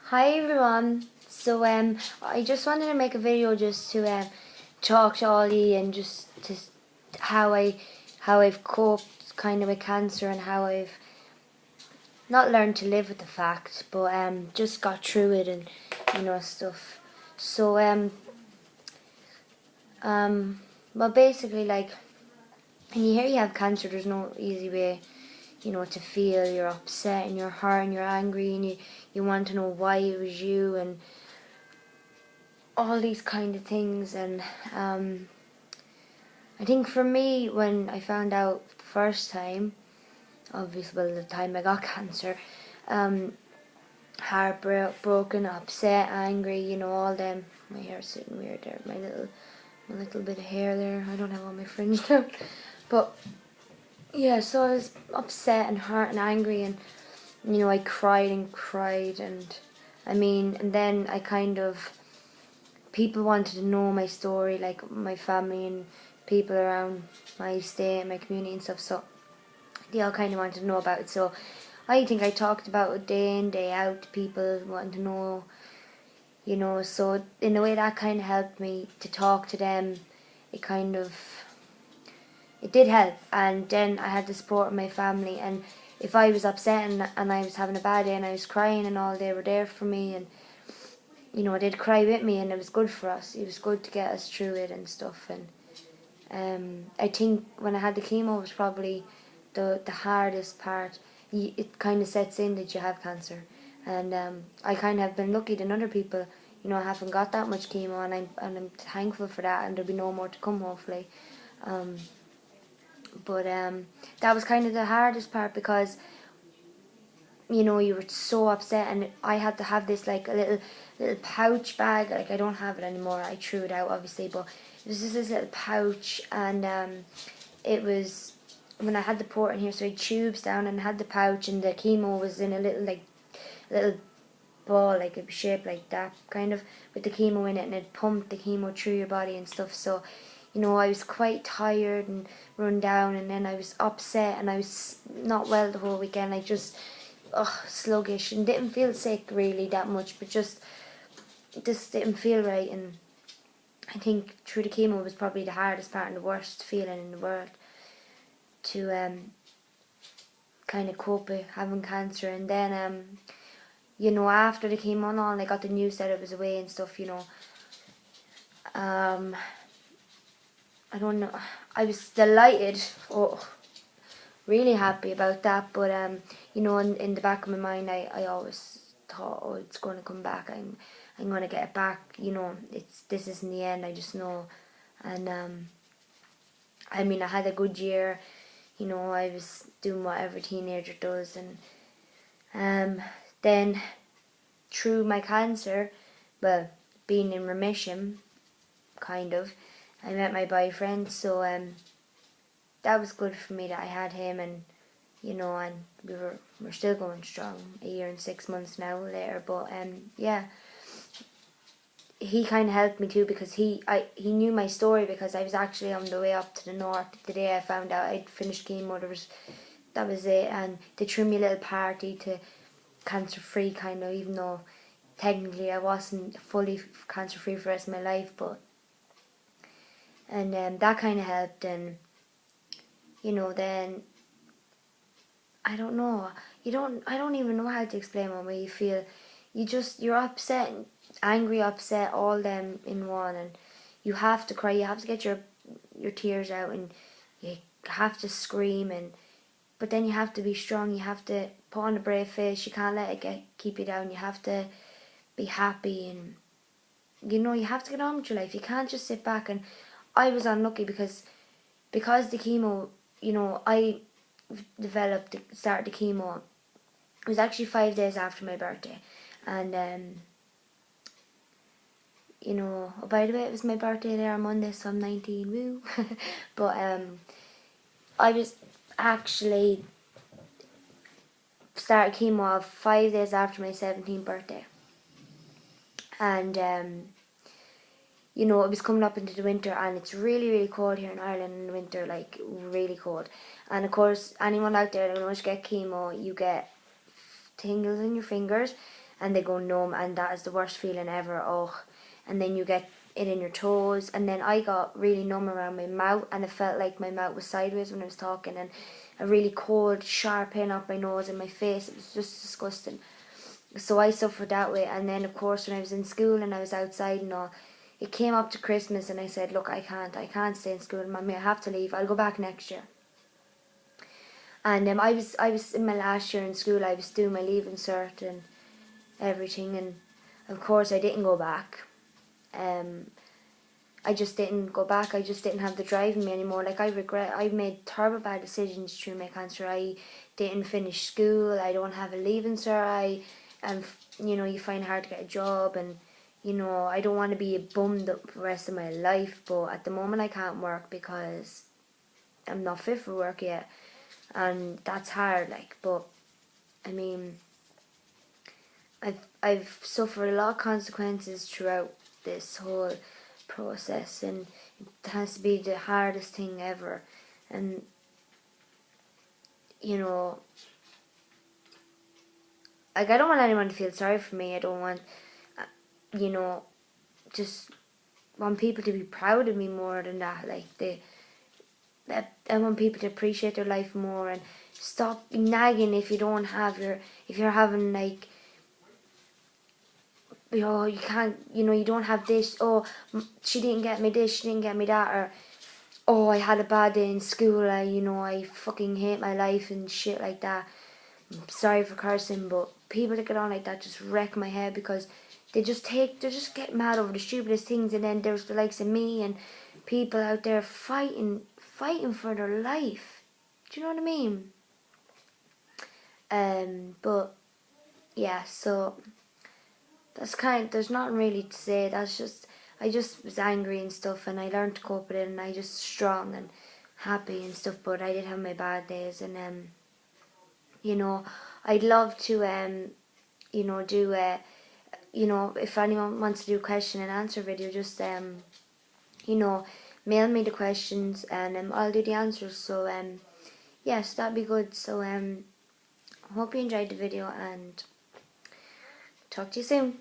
Hi everyone. I just wanted to make a video just to talk to Ollie and just to how I've coped kind of with cancer and how I've not learned to live with the fact, but just got through it and stuff. So well basically like when you hear you have cancer, there's no easy way to feel. You're upset and you're hurt and you're angry and you want to know why it was you and all these kind of things. And I think for me, when I found out the first time, obviously by the time I got cancer, heartbroken, upset, angry, all them. My hair's sitting weird there. My little bit of hair there. I don't have all my fringe down, but yeah. So I was upset and hurt and angry, and I cried and cried, and and then I kind of people wanted to know my story, like my family and people around my estate and my community and stuff. So they all kind of wanted to know about it. So I think I talked about it day in day out to people wanting to know. So in a way that kind of helped me to talk to them. It did help, and then I had the support of my family. And if I was upset and I was having a bad day and I was crying and all, they were there for me, and they'd cry with me, and it was good for us. It was good to get us through it and stuff. And I think when I had the chemo was probably the hardest part. It kind of sets in that you have cancer, and I kind of have been lucky than other people. I haven't got that much chemo, and I'm thankful for that. And there'll be no more to come, hopefully. But that was kind of the hardest part because you were so upset, and I had to have this like a little pouch bag. Like I don't have it anymore. I threw it out obviously, but it was just this little pouch, and it was when I had the port in here, so I had tubes down and had the pouch, and the chemo was in a little ball, like a shape like that, kind of with the chemo in it, and it pumped the chemo through your body and stuff. So I was quite tired and run down, and then I was upset, and I was not well the whole weekend. I just sluggish and didn't feel sick really that much, but just didn't feel right. And I think through the chemo was probably the hardest part and the worst feeling in the world to kind of cope with having cancer. And then after the chemo and all, I got the news that it was away and stuff. I don't know. I was delighted. Really happy about that, but in the back of my mind, I always thought, oh, it's going to come back. I'm going to get it back. This isn't the end. I just know. And I had a good year. I was doing what every teenager does, and then through my cancer, well, being in remission, kind of, I met my boyfriend. So that was good for me that I had him, and and we're still going strong a year and 6 months now later. But yeah, he kind of helped me too, because he knew my story, because I was actually on the way up to the north the day I found out I'd finished chemo. That was it, and they threw me a little party to cancer free, kind of, even though technically I wasn't fully cancer free for the rest of my life. But and that kind of helped. And then I don't know. I don't even know how to explain what way you feel. You're upset, angry, upset, all them in one, and you have to cry. You have to get your tears out, and you have to scream, but then you have to be strong. You have to put on a brave face. You can't let it keep you down. You have to be happy, and you have to get on with your life. You can't just sit back. And I was unlucky because the chemo, I started the chemo. It was actually 5 days after my birthday, and oh, by the way, it was my birthday there on Monday, so I'm 19, woo. But I was actually started chemo 5 days after my 17th birthday, and it was coming up into the winter, and it's really, really cold here in Ireland in the winter, like really cold. And of course, anyone out there that knows you get chemo, you get tingles in your fingers, and they go numb, and that is the worst feeling ever. Oh, and then you get it in your toes, and then I got really numb around my mouth, and it felt like my mouth was sideways when I was talking, and a really cold, sharp pain up my nose and my face. It was just disgusting. So I suffered that way, and then of course when I was in school and I was outside and all, it came up to Christmas, and I said, look, I can't stay in school, Mommy, I have to leave. I'll go back next year. And I was in my last year in school. I was doing my leaving cert and everything, and of course I didn't go back. I just didn't go back. I just didn't have the drive in me anymore. Like, I made terrible bad decisions through my cancer. I didn't finish school. I don't have a leaving cert. You find it hard to get a job, and I don't want to be bummed up for the rest of my life. But at the moment, I can't work because I'm not fit for work yet, and that's hard. Like, but I mean, I've suffered a lot of consequences throughout this whole process, and it has to be the hardest thing ever. And like, I don't want anyone to feel sorry for me. I don't want just want people to be proud of me more than that. Like, I want people to appreciate their life more, and stop nagging if you're having, like, you can't, you don't have this. Oh, she didn't get me this, she didn't get me that. Or, oh, I had a bad day in school, I fucking hate my life and shit like that. I'm sorry for cursing, but people that get on like that just wreck my head, because they just get mad over the stupidest things. And then there's the likes of me and people out there fighting for their life. Do you know what I mean? But yeah, so there's nothing really to say. I just was angry and stuff, and I learned to cope with it, and I just strong and happy and stuff. But I did have my bad days, and I'd love to do if anyone wants to do a question and answer video, just mail me the questions, and I'll do the answers. So yes, that'd be good. So hope you enjoyed the video, and talk to you soon.